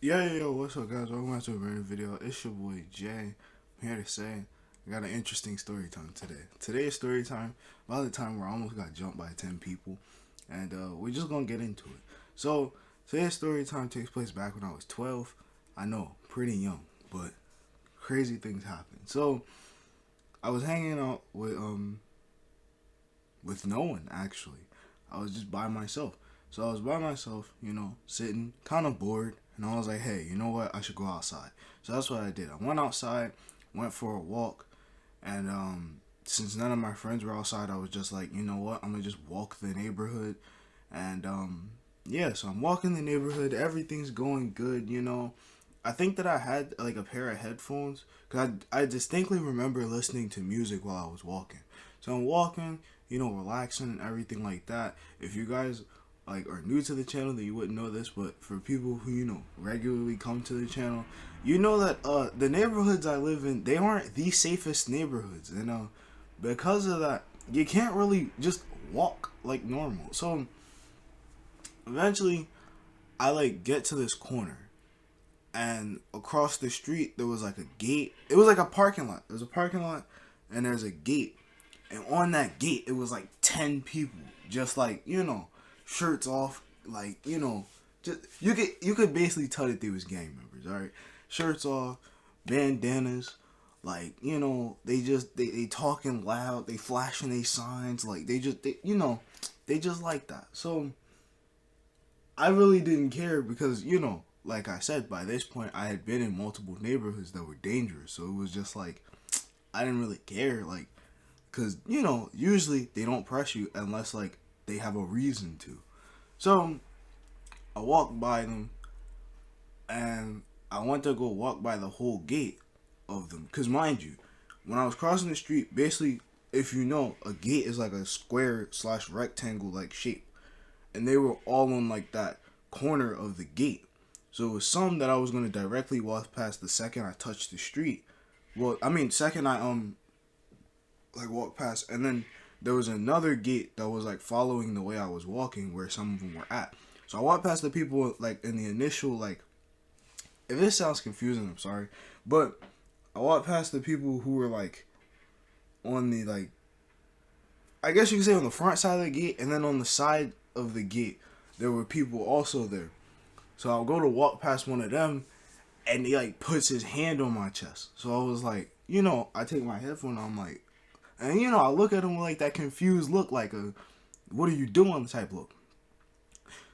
Yo, what's up, guys? Welcome back to a brand new video. It's your boy Jay. I'm here to say I got an interesting story time today. Today's story time, by the time where I almost got jumped by 10 people, and we're just gonna get into it. So, today's story time takes place back when I was 12. I know, pretty young, but crazy things happen. So, I was hanging out with no one actually. I was just by myself. So I was by myself, sitting, kind of bored, and I was like, hey, you know what? I should go outside. So that's what I did. I went outside, went for a walk, and since none of my friends were outside, I was just like, you know what? I'm gonna just walk the neighborhood, and yeah. So I'm walking the neighborhood. Everything's going good. I think that I had like a pair of headphones because I distinctly remember listening to music while I was walking. So I'm walking, relaxing and everything like that. If you guys like are new to the channel, then you wouldn't know this, but for people who regularly come to the channel, you know that the neighborhoods I live in, they aren't the safest neighborhoods, and because of that, you can't really just walk like normal. So eventually, I like get to this corner, and across the street there was like a gate. It was like a parking lot. There's a parking lot, and there's a gate, and on that gate it was like 10 people, just like shirts off, like just you could basically tell that they was gang members. All right, shirts off, bandanas, like they talking loud, they flashing their signs, like they just like that. So I really didn't care because like I said, by this point I had been in multiple neighborhoods that were dangerous, so it was just like I didn't really care, like, because usually they don't press you unless like they have a reason to. So I walked by them, and I went to go walk by the whole gate of them. Because mind you, when I was crossing the street, basically, if you know, a gate is like a square slash rectangle like shape. And they were all on like that corner of the gate. So it was some that I was going to directly walk past the second I touched the street. Well, I mean, second I like walked past, and then there was another gate that was like following the way I was walking where some of them were at. So I walked past the people like in the initial, like, if this sounds confusing, I'm sorry, but I walked past the people who were like on the, like, I guess you could say on the front side of the gate, and then on the side of the gate there were people also there. So I'll go to walk past one of them, and he like puts his hand on my chest. So I was like, I take my headphone, I'm like, and I look at him with like that confused look, like a "what are you doing" type look.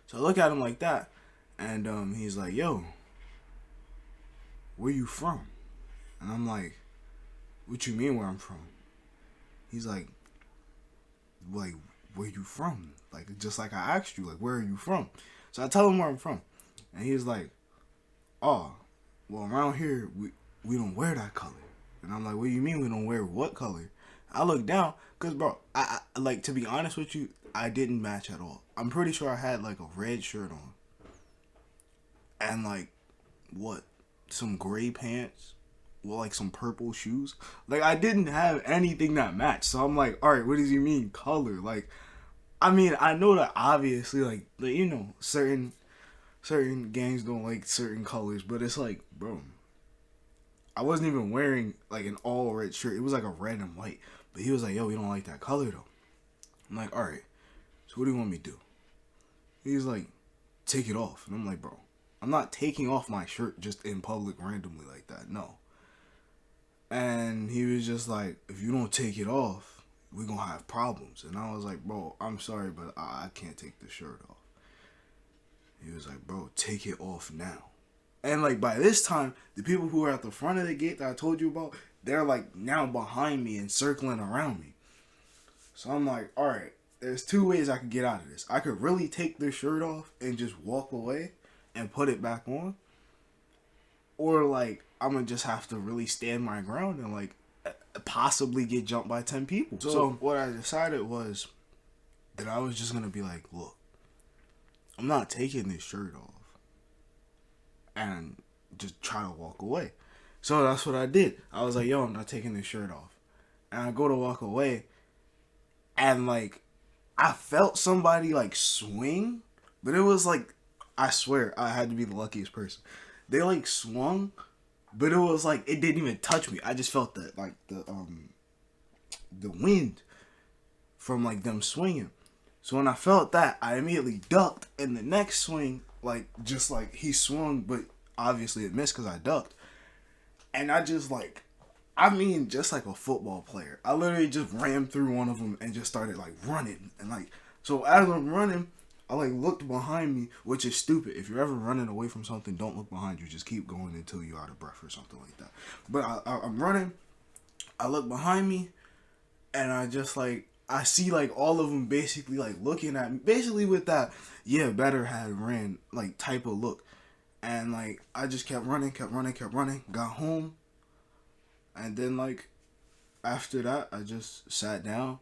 So I look at him like that, and he's like, "Yo, where you from?" And I'm like, "What you mean where I'm from?" He's like, "Where you from?" Like, just like I asked you, like, "Where are you from?" So I tell him where I'm from, and he's like, "Oh, well, around here we don't wear that color." And I'm like, "What do you mean we don't wear what color?" I look down, cause bro, I like, to be honest with you, I didn't match at all. I'm pretty sure I had like a red shirt on, and like, what, some gray pants, with like some purple shoes. Like, I didn't have anything that matched. So I'm like, all right, what does he mean color? Like, I mean, I know that obviously, like certain gangs don't like certain colors, but it's like, bro, I wasn't even wearing like an all red shirt. It was like a red and white. But he was like, "Yo, we don't like that color though." I'm like, "All right, so what do you want me to do?" He's like, "Take it off." And I'm like, "Bro, I'm not taking off my shirt just in public randomly like that. No." And he was just like, "If you don't take it off, we're gonna have problems." And I was like, "Bro, I'm sorry, but I can't take the shirt off." He was like, "Bro, take it off now." And like, by this time, the people who were at the front of the gate that I told you about, they're like now behind me and circling around me. So I'm like, all right, there's two ways I could get out of this. I could really take this shirt off and just walk away and put it back on, or like I'm gonna just have to really stand my ground and like possibly get jumped by 10 people. So what I decided was that I was just gonna be like, look, I'm not taking this shirt off, and just try to walk away. So that's what I did. I was like, yo, I'm not taking this shirt off. And I go to walk away, and like, I felt somebody like swing, but it was like, I swear I had to be the luckiest person. they like swung, but it was like it didn't even touch me. I just felt the wind from like them swinging. So when I felt that, I immediately ducked, and the next swing, like just like he swung, but obviously it missed because I ducked, and I just like, I mean, just like a football player, I literally just ran through one of them and just started like running, and like, so as I'm running, I like looked behind me, which is stupid. If you're ever running away from something, don't look behind you. Just keep going until you're out of breath or something like that. But I'm running. I look behind me, and I just like, I see like all of them basically like looking at me, basically with that yeah better had ran like type of look, and like I just kept running, got home, and then like after that I just sat down,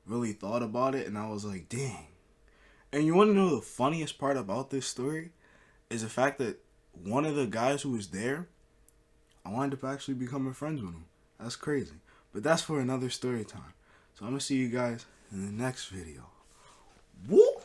really thought about it, and I was like, dang. And you want to know the funniest part about this story is the fact that one of the guys who was there, I wound up actually becoming friends with him. That's crazy. But that's for another story time. So I'm going to see you guys in the next video. Woo!